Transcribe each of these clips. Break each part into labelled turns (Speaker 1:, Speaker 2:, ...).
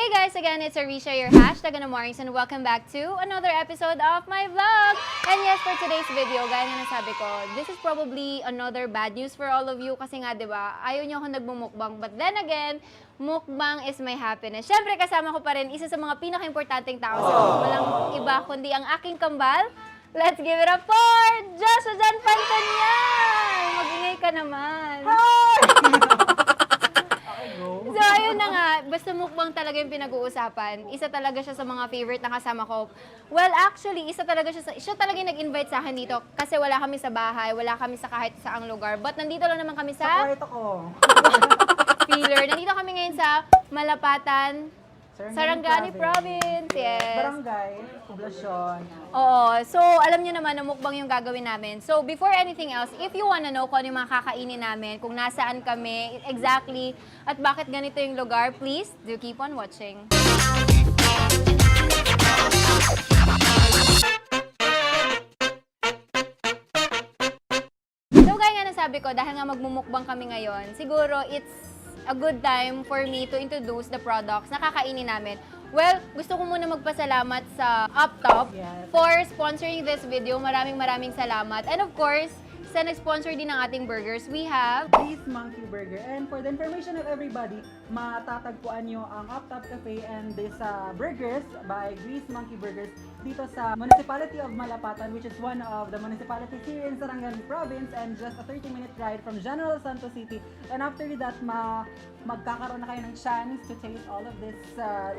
Speaker 1: Hey guys, again, it's Arisha, your hashtag Mornings, and welcome back to another episode of my vlog. And yes, for today's video, gaya nga nasabi ko, this is probably another bad news for all of you kasi nga, di ba, ayaw nyo ako nagbumukbang. But then again, mukbang is my happiness. Syempre, kasama ko pa rin isa sa mga pinaka-importanting tao sa walang iba kundi ang aking kambal. Let's give it up for Joshua Jan Pantanyan! Mag-ingay ka naman. So, ayun na nga, basta mukbang talaga yung pinag-uusapan. Isa talaga siya sa mga favorite na kasama ko. Well, actually, siya talaga yung nag-invite sa akin dito kasi wala kami sa bahay, wala kami sa kahit saang lugar. But nandito lang naman kami sa
Speaker 2: Kwarto ko.
Speaker 1: Feeler. Nandito kami ngayon sa Malapatan, Sarangani Province. Yes.
Speaker 2: Barangay, poblasyon.
Speaker 1: Oo. So, alam niyo naman na mukbang yung gagawin namin. So, before anything else, if you wanna know kung ano yung mga kakainin namin, kung nasaan kami, exactly, at bakit ganito yung lugar, please do keep on watching. So, gaya nga nasabi ko, dahil nga magmumukbang kami ngayon, siguro it's a good time for me to introduce the products na kakainin namin. Well, gusto ko muna magpasalamat sa UpTop for sponsoring this video. Maraming salamat. And of course, sa nag-sponsor din ng ating burgers, we have
Speaker 2: Grease Monkey Burger. And for the information of everybody, matatagpuan nyo ang UpTop Cafe and this burgers by Grease Monkey Burgers dito sa Municipality of Malapatan, which is one of the municipalities here in Sarangani Province and just a 30-minute ride from General Santos City. And after that, magkakaroon na kayo ng chance to taste all of these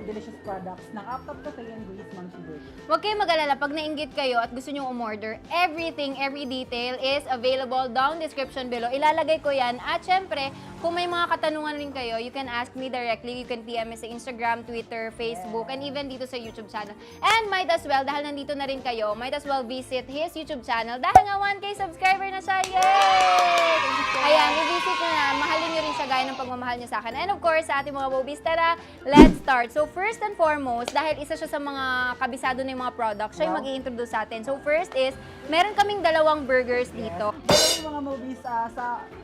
Speaker 2: delicious products ng UpTop Cafe and Grease Monkey Burger.
Speaker 1: Huwag kayong mag-alala, pag nainggit kayo at gusto nyo umorder, everything, every detail is available down description below. Ilalagay ko yan. At syempre, kung may mga katanungan rin kayo, you can ask me directly. You can PM me sa Instagram, Twitter, Facebook, and even dito sa YouTube channel. And might as well, dahil nandito na rin kayo, might as well visit his YouTube channel dahil nga 1K subscriber na siya. Yay! Ayan, i-visit nyo na. Mahalin nyo rin siya gaya ng pagmamahal nyo sa akin. And of course, sa ating mga Bobis, tara, let's start. So first and foremost, dahil isa siya sa mga kabisado na yung mga products, siya yung mag-i-introduce sa atin. So first is, meron kaming dalawang burgers dito.
Speaker 2: Hello mga movies,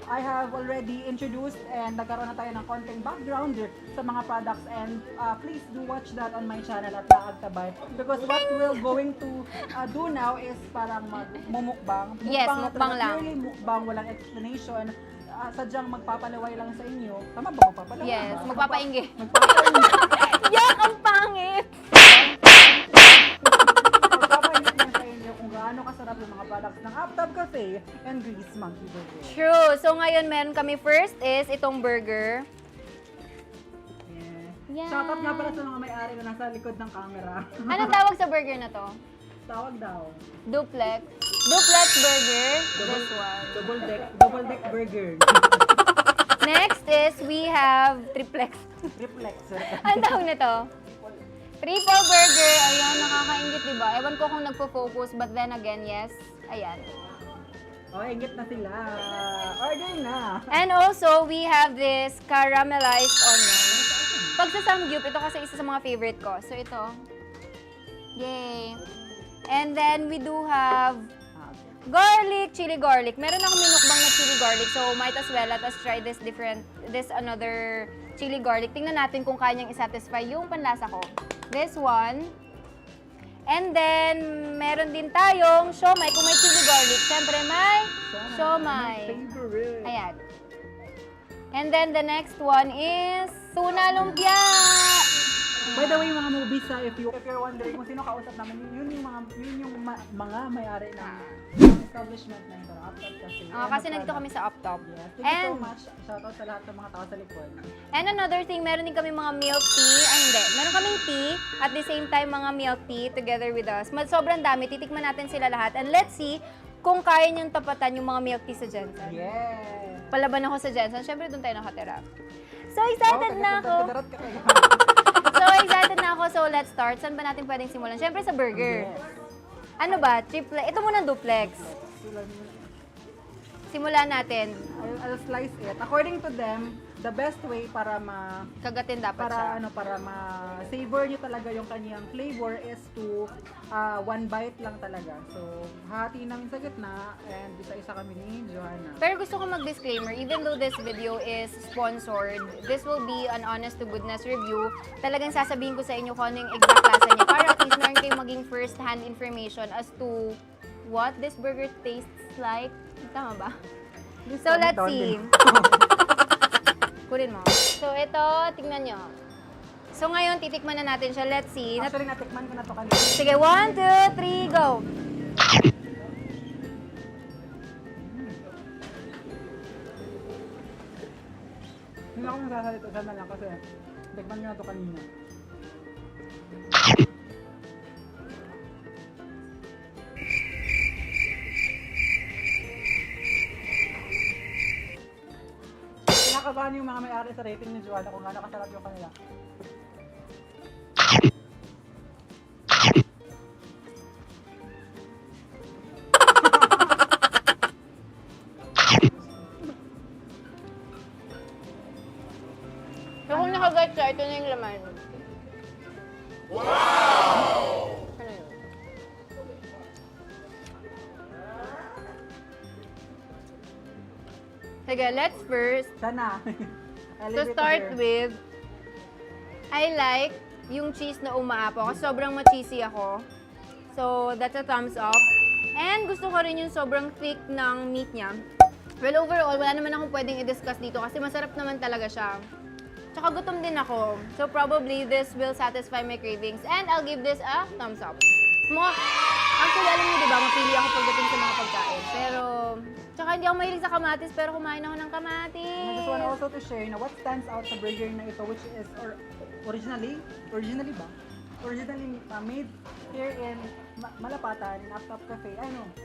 Speaker 2: I have already introduced and nagkaroon na tayo ng konting background sa mga products and please do watch that on my channel at Laag Tabay because what we're going to do now is parang mumukbang.
Speaker 1: Yes,
Speaker 2: na
Speaker 1: mukbang
Speaker 2: talaga,
Speaker 1: lang.
Speaker 2: Purely mukbang, walang explanation. Sadyang magpapalaway lang sa inyo. Tama ba magpapalaway?
Speaker 1: Yes, magpapainggi.
Speaker 2: Magpapainggi.
Speaker 1: Yak, ang pangit!
Speaker 2: Magpapainggi lang sa inyo kung gaano kasarap yung mga products ng UpTop Cafe and Grease Monkey Burger.
Speaker 1: True. So ngayon meron kami first is itong burger.
Speaker 2: Yeah. Shoutout nga pala sa mga may-ari na nasa likod ng camera.
Speaker 1: Anong tawag sa burger na to?
Speaker 2: Tawag daw.
Speaker 1: Duplex. Duplex burger. This one.
Speaker 2: Double deck burger.
Speaker 1: Next is we have triplex.
Speaker 2: Triplex.
Speaker 1: Anong tawag nito? Triple burger. Ayan, nakakaingit, diba? Ewan ko kung nagpo-focus, but then again, yes. Ayan.
Speaker 2: Oh, ingit na sila. Order na.
Speaker 1: And also, we have this caramelized onion. Pag sa Samgyup, ito kasi isa sa mga favorite ko. So, ito. Yay! And then, we do have garlic, chili garlic. Meron akong minukbang na chili garlic. So, might as well, let us try this another chili garlic. Tingnan natin kung kaya niyang isatisfy yung panlasa ko. This one. And then, meron din tayong siomai. Kung may chili garlic, syempre may siomai.
Speaker 2: Favorite.
Speaker 1: Ayan. And then, the next one is tuna lumpia.
Speaker 2: By the way, mga movies, if you're wondering kung sino kausap namin, yun yung mga may-ari ng establishment na ito, UpTop Cafe.
Speaker 1: Kasi nandito kami sa UpTop.
Speaker 2: Yes. Thank you so much. Shoutout sa lahat ng mga tao sa likod.
Speaker 1: And another thing, meron din kami mga milk tea. Ay, hindi. Meron kaming tea. At the same time, mga milk tea together with us. Sobrang dami. Titikman natin sila lahat. And let's see kung kaya niyong tapatan yung mga milk tea sa Jensen.
Speaker 2: Yes.
Speaker 1: Palaban ako sa Jensen. Siyempre, doon tayo nakatira. So excited na ako. So excited na ako. So let's start. Saan ba natin pwedeng simulan? Siyempre sa burger.
Speaker 2: Yes.
Speaker 1: Ano ba? Triple? Ito muna duplex. Simulan natin.
Speaker 2: I'll slice it. According to them, the best way para
Speaker 1: Kagatin dapat siya.
Speaker 2: para ma-savor nyo talaga yung kanyang flavor is to one bite lang talaga. So, hati namin sa gitna and isa-isa kami ni Joanna.
Speaker 1: Pero gusto ko mag-disclaimer, even though this video is sponsored, this will be an honest to goodness review. Talagang sasabihin ko sa inyo kung ano yung exact lasa niya para at least meron kayong maging first-hand information as to what this burger tastes like. Tama ba? So, let's see. Kunin mo. So, ito, tingnan nyo. So, ngayon, titikman na natin siya. Let's see.
Speaker 2: Actually, natikman ko na to kanina.
Speaker 1: Sige, 1, 2, 3, go!
Speaker 2: Hindi ako nasasalita sana lang kasi tikman ko na to kanina. Kinakabahan yung mga may-ari sa rating ni Joanna kung gaano kasarap yung kanila.
Speaker 1: So, kung nakagat siya, ito na yung laman. Wow! Ano yun? Sige, let's first.
Speaker 2: Sana.
Speaker 1: To start with, I like yung cheese na umaapaw kasi sobrang ma-cheesy ako. So, that's a thumbs up. And gusto ko rin yung sobrang thick ng meat niya. Well, overall, wala naman akong pwedeng i-discuss dito kasi masarap naman talaga siya. Tsaka gutom din ako. So, probably this will satisfy my cravings. And I'll give this a thumbs up. Actually, alam niyo, di ba, mapili ako pagdating sa mga pagkain. Pero, tsaka hindi ako mahilig sa kamatis, pero kumain ako ng kamatis.
Speaker 2: I just want also to share na what stands out sa burger na ito, which is originally made here in Malapatan, in Uptop Cafe,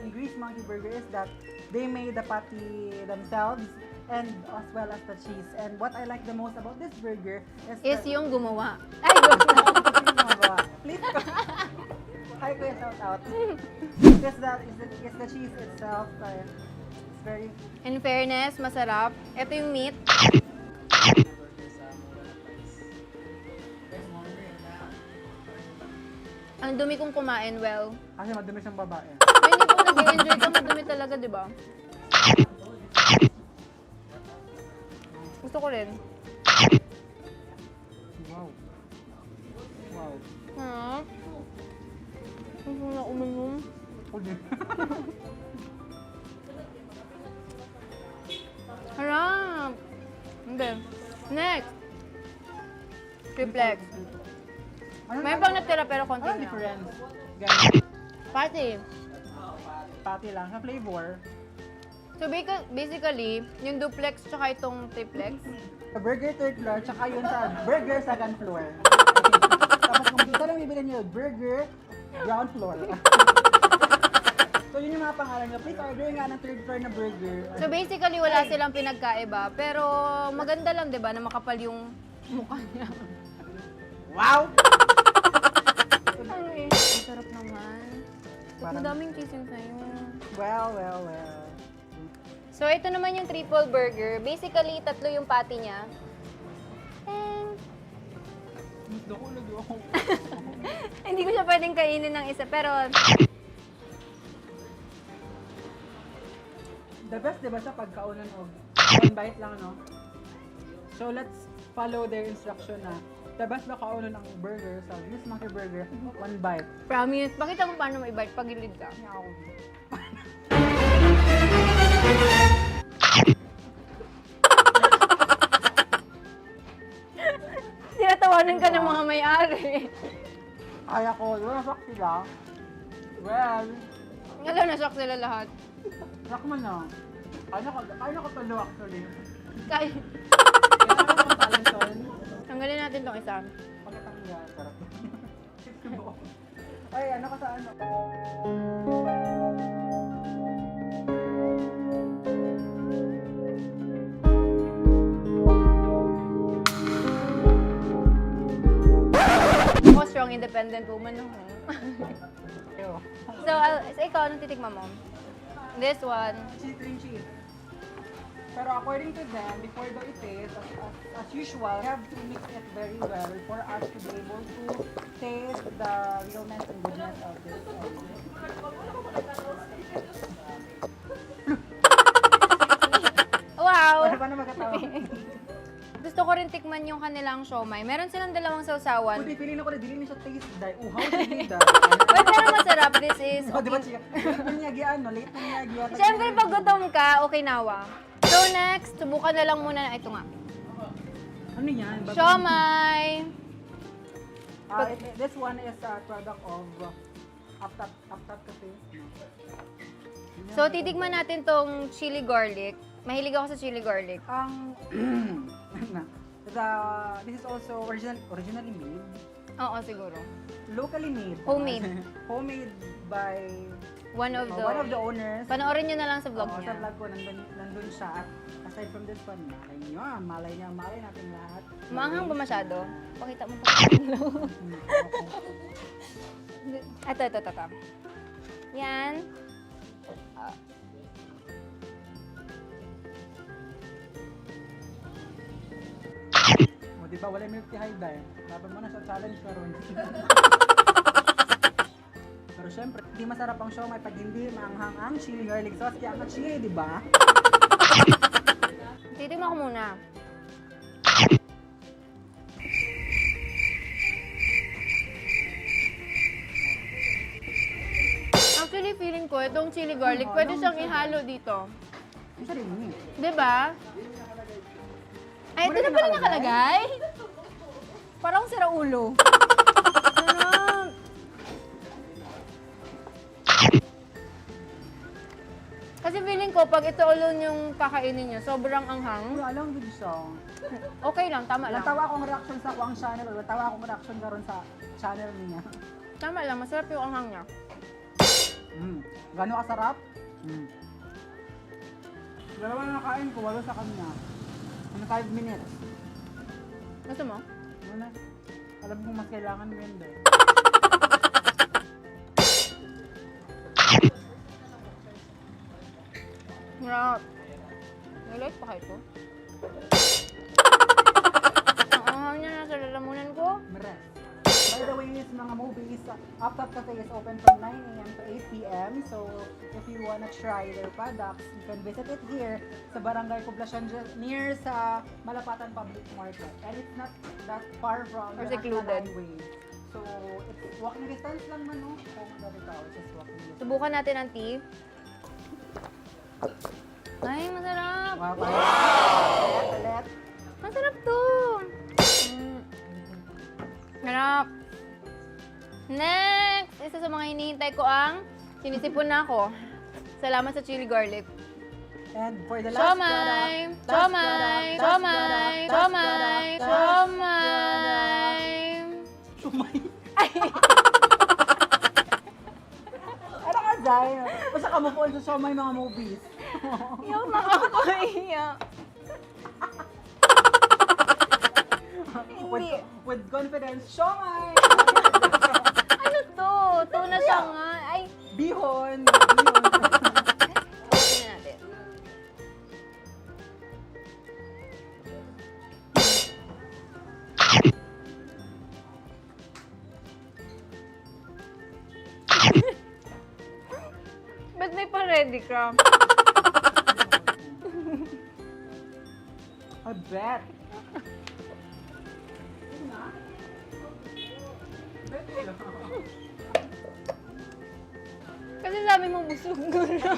Speaker 2: in Grease Monkey Burger, is that they made the patty themselves and as well as the cheese. And what I like the most about this burger
Speaker 1: Is
Speaker 2: that,
Speaker 1: yung gumawa. Ay,
Speaker 2: please hi kuya, shout out. Is the cheese itself. It's very
Speaker 1: In fairness, masarap. Ito yung meat. Ang dumi kong kumain, well.
Speaker 2: kasi madumi siyang babae.
Speaker 1: Pero hindi po nag-enjoy ka, madumi talaga, di ba? Gusto ko rin.
Speaker 2: Wow. Wow.
Speaker 1: Ha? Gusto na uminom.
Speaker 2: Uli.
Speaker 1: Harap! Hindi. Next! Triplex. May pang natira pero konti
Speaker 2: Ano
Speaker 1: na.
Speaker 2: difference? Ganun.
Speaker 1: Patty.
Speaker 2: Patty lang sa flavor.
Speaker 1: So basically, yung duplex tsaka itong triplex.
Speaker 2: Sa burger third floor, tsaka yun sa burger second floor. Tapos kung dito lang bibili niyo, burger ground floor. So yun yung mga pangalan nyo. Please order nga ng third floor na burger.
Speaker 1: So basically, wala silang pinagkaiba. Pero maganda lang, di ba, na makapal yung mukha niya.
Speaker 2: Wow!
Speaker 1: Ano eh? Ang sarap naman. Ba't madaming cheese yung sa'yo?
Speaker 2: Well.
Speaker 1: So ito naman yung triple burger. Basically, tatlo yung patty niya. And
Speaker 2: Gusto ko lagi ako.
Speaker 1: hindi ko siya pwedeng kainin ng isa. Pero
Speaker 2: The best, di ba siya pagkaunan og one bite lang, no? So let's follow their instruction na the best na kaunan ng burger sa Grease Monkey Burger, one bite.
Speaker 1: promise, pakita mo paano may bite pag gilid ka.
Speaker 2: Kaya ako.
Speaker 1: Tinatawanan ka ng mga may-ari.
Speaker 2: Kaya ko, di ba nasak sila? Well,
Speaker 1: Alam na, shock sila lahat.
Speaker 2: sak mo na. Kaya ko talo actually.
Speaker 1: Kaya,
Speaker 2: Kaya ako ng talenton.
Speaker 1: tanggalin natin tong isa.
Speaker 2: Pagkatangga, sarap. Ay, ano ka sa ano?
Speaker 1: Ako, strong independent woman ako.
Speaker 2: Ew.
Speaker 1: So ikaw, anong titikman mo? This one.
Speaker 2: Cheese, cream cheese. Pero according to them, before daw i-taste, as usual, we have to mix it very well for us to be able to taste the realness and goodness of this.
Speaker 1: Wow!
Speaker 2: Ano ba na magkatawa?
Speaker 1: Gusto ko rin tikman yung kanilang siomay. Meron silang dalawang sausawan.
Speaker 2: Kundi, feeling ako na dili niya siya taste dahil uhaw siya dito.
Speaker 1: But pero masarap. This is
Speaker 2: Oh, di ba
Speaker 1: okay.
Speaker 2: siya? Late na niya gian, no? Late na niya gian.
Speaker 1: Siyempre, pag gutom ka, okay nawa. So next, subukan na lang muna. Ito nga.
Speaker 2: Ano yan?
Speaker 1: Siomay!
Speaker 2: This one is a product of Uptop Cafe.
Speaker 1: So, titikman natin tong chili garlic. Mahilig ako sa chili garlic.
Speaker 2: Ang this is also originally made,
Speaker 1: Oo, siguro.
Speaker 2: locally made.
Speaker 1: Homemade.
Speaker 2: Homemade by
Speaker 1: One of
Speaker 2: the owners.
Speaker 1: Panoorin nyo na lang sa vlog
Speaker 2: Oo,
Speaker 1: niya.
Speaker 2: sa vlog ko, nandun siya. At aside from this one, malay natin lahat.
Speaker 1: Maanghang ba masyado? Pakita mo pa. Ito. Yan.
Speaker 2: O, di ba, wala milk tea high dye. Laban mo na sa challenge ka ron. Pero syempre, hindi masarap ang siomay pag hindi maanghang ang chili garlic sauce. Kaya ang chili, di ba?
Speaker 1: Titignan ko muna. Actually, feeling ko, itong chili garlic, pwede siyang ihalo dito.
Speaker 2: Ang sarili mo eh.
Speaker 1: Diba? Ay, ito na pala nakalagay. Parang sira ulo. Sarap. Kasi feeling ko, pag ito ulo yung kakainin nyo, sobrang anghang.
Speaker 2: Wala lang din siya.
Speaker 1: Okay lang, tama lang.
Speaker 2: Natawa akong reaction sa akong channel. Natawa akong reaction karon sa channel niya.
Speaker 1: Tama lang, masarap yung anghang niya.
Speaker 2: Gano'ng kasarap? Dalawa na nakain ko, walo sa kanya. 5 minutes.
Speaker 1: Gusto mo?
Speaker 2: Ano na? Alam mo mas kailangan mo yun dahil.
Speaker 1: Sarap. Nalight pa kayo ito? Ang anghang niya nasa lalamunan ko.
Speaker 2: Meres. By the way, is mga movies, Uptop Cafe is open from 9 a.m. to 8 p.m. So, if you wanna try their products, you can visit it here sa Barangay Poblacion near sa Malapatan Public Market. And it's not that far from
Speaker 1: Or
Speaker 2: the National
Speaker 1: secluded.
Speaker 2: Highway. So, it's walking distance lang man, no? Kung ikaw, just walking distance.
Speaker 1: Subukan natin ang tea. Ay, masarap.
Speaker 2: Wow! Ulit.
Speaker 1: Masarap to. Sarap. Next, isa sa mga hinihintay ko ang sinisipon na ako. Salamat sa chili garlic.
Speaker 2: And for the last
Speaker 1: Siomay!
Speaker 2: product,
Speaker 1: Siomay! Siomay! Siomay! Siomay!
Speaker 2: Sumay.
Speaker 1: Ay!
Speaker 2: Ano ka, Zay? Basta ka move on sa Siomay mga movies.
Speaker 1: Iyak na ako. Iyak. Hindi.
Speaker 2: With confidence, Siomay!
Speaker 1: Ano to? Tuna siya nga. Ay,
Speaker 2: Bihon!
Speaker 1: open na natin. Ba't may pa-ready ka?
Speaker 2: I bet.
Speaker 1: Kasi sabi mo, busog ko na.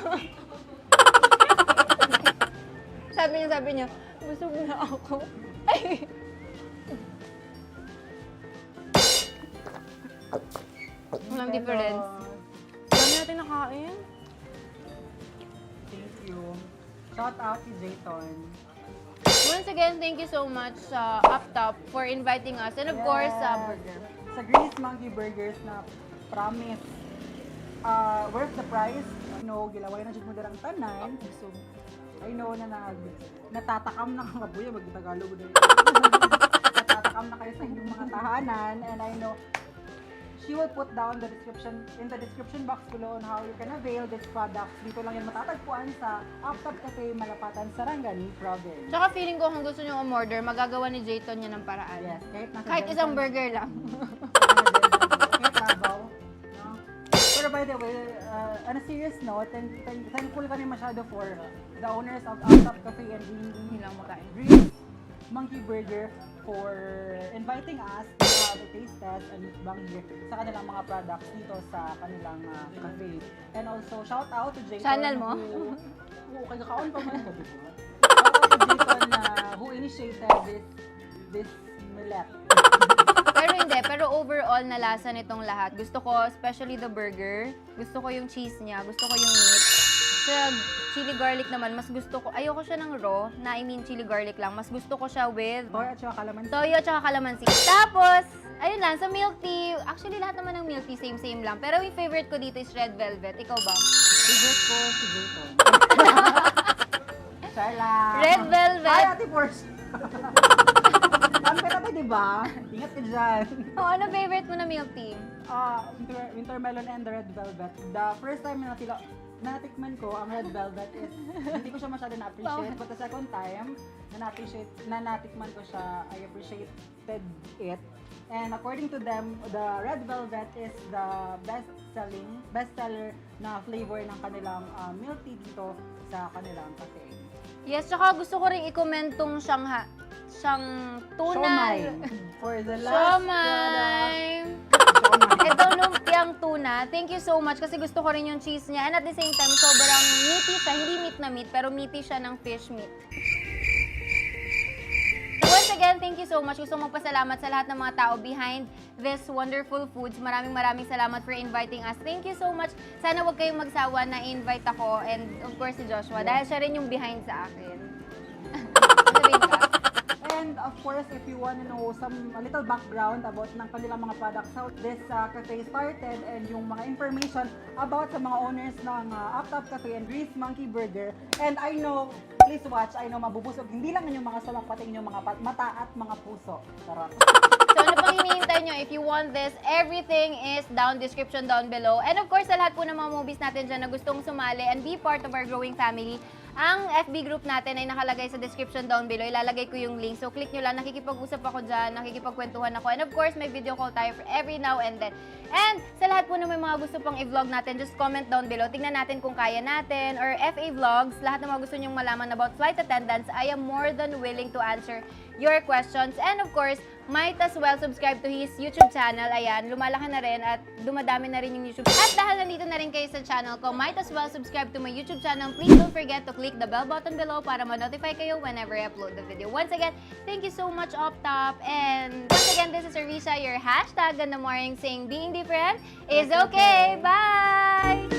Speaker 1: sabi niya, busog na ako. Ay! Walang difference. Dami natin nakain.
Speaker 2: Thank you. Shout out si Jayton.
Speaker 1: Once again, thank you so much sa Uptop for inviting us. And of course, sa burger.
Speaker 2: Sa Grease Monkey Burgers na promise worth the price. Gilaway na siya mo darang tanan. So, I know na natatakam na kang kabuya, mag-Tagalog din. Natatakam na kayo sa inyong mga tahanan. And I know, she will put down the description in the description box below on how you can avail these products. Dito lang yan matatagpuan sa Uptop Cafe, Malapatan, Sarangani Province.
Speaker 1: Tsaka feeling ko kung gusto nyo umorder, magagawa ni Jayton yan ng paraan.
Speaker 2: Yes,
Speaker 1: Kahit isang burger lang.
Speaker 2: Kahit Davao. No? Pero by the way, on a serious note, thankful kami masyado for the owners of Uptop Cafe and
Speaker 1: Hilang makain.
Speaker 2: Green Monkey Burger for inviting us to taste test and mukbang here sa kanilang mga products dito sa kanilang cafe. And also, shout out to Jayton.
Speaker 1: Channel mo?
Speaker 2: Kaya kaon pa man. Shout out to Jayton who initiated this millet.
Speaker 1: Pero hindi, pero overall na lasa nitong lahat. Gusto ko, especially the burger, gusto ko yung cheese niya, gusto ko yung meat. Sa chili garlic naman, mas gusto ko, ayoko siya ng raw, I mean chili garlic lang. Mas gusto ko siya with
Speaker 2: Toyo at saka kalamansi.
Speaker 1: toyo at saka kalamansi. Tapos, ayun lang, sa milk tea, actually lahat naman ng milk tea, same lang. Pero yung favorite ko dito is red velvet. Ikaw ba?
Speaker 2: Favorite ko si Jayton. Shala.
Speaker 1: Red velvet.
Speaker 2: Ay, Ate Porsche. Ang pera pa, diba? Ingat ka dyan.
Speaker 1: Oh, ano favorite mo na milk tea?
Speaker 2: Winter melon and the red velvet. The first time na natikman ko ang red velvet is hindi ko siya masyado na-appreciate. But the second time na natikman ko siya, I appreciated it. And according to them, the red velvet is the best-seller na flavor ng kanilang milk tea dito sa kanilang cafe.
Speaker 1: Yes, tsaka gusto ko rin i-comment tong siyang tuna.
Speaker 2: Siomai. For the last
Speaker 1: Siomai.
Speaker 2: Siomai.
Speaker 1: Ito lumpiang tuna. Thank you so much kasi gusto ko rin yung cheese niya. And at the same time, sobrang meaty siya. Hindi meat na meat, pero meaty siya ng fish meat. So once again, thank you so much. Gusto mong pasalamat sa lahat ng mga tao behind this wonderful foods. Maraming salamat for inviting us. Thank you so much. Sana wag kayong magsawa na invite ako and of course si Joshua dahil siya rin yung behind sa akin. Sabihin ka?
Speaker 2: And of course, if you want to know a little background about ng kanilang mga products, how this cafe started and yung mga information about sa mga owners ng Uptop Cafe and Grease Monkey Burger. And I know, please watch, I know mabubusog. Hindi lang yung mga salak, pati yung mga mata at mga puso. Sarap.
Speaker 1: So ano pang hinihintay nyo? If you want this, everything is description down below. And of course, sa lahat po ng mga movies natin dyan na gustong sumali and be part of our growing family, ang FB group natin ay nakalagay sa description down below. Ilalagay ko yung link. So click nyo lang. Nakikipag-usap ako dyan. Nakikipagkwentuhan ako. And of course, may video call tayo for every now and then. And sa lahat po na may mga gusto pang i-vlog natin, just comment down below. Tingnan natin kung kaya natin. Or FA Vlogs, lahat ng mga gusto nyong malaman about flight attendants, I am more than willing to answer your questions. And of course, might as well subscribe to his YouTube channel. Ayan, lumalaki na rin at dumadami na rin yung YouTube. At dahil nandito na rin kayo sa channel ko, might as well subscribe to my YouTube channel. Please don't forget to click the bell button below para ma-notify kayo whenever I upload the video. Once again, thank you so much, Uptop. And once again, this is Arisha, your hashtag Ganda Morning saying being different is okay. Bye!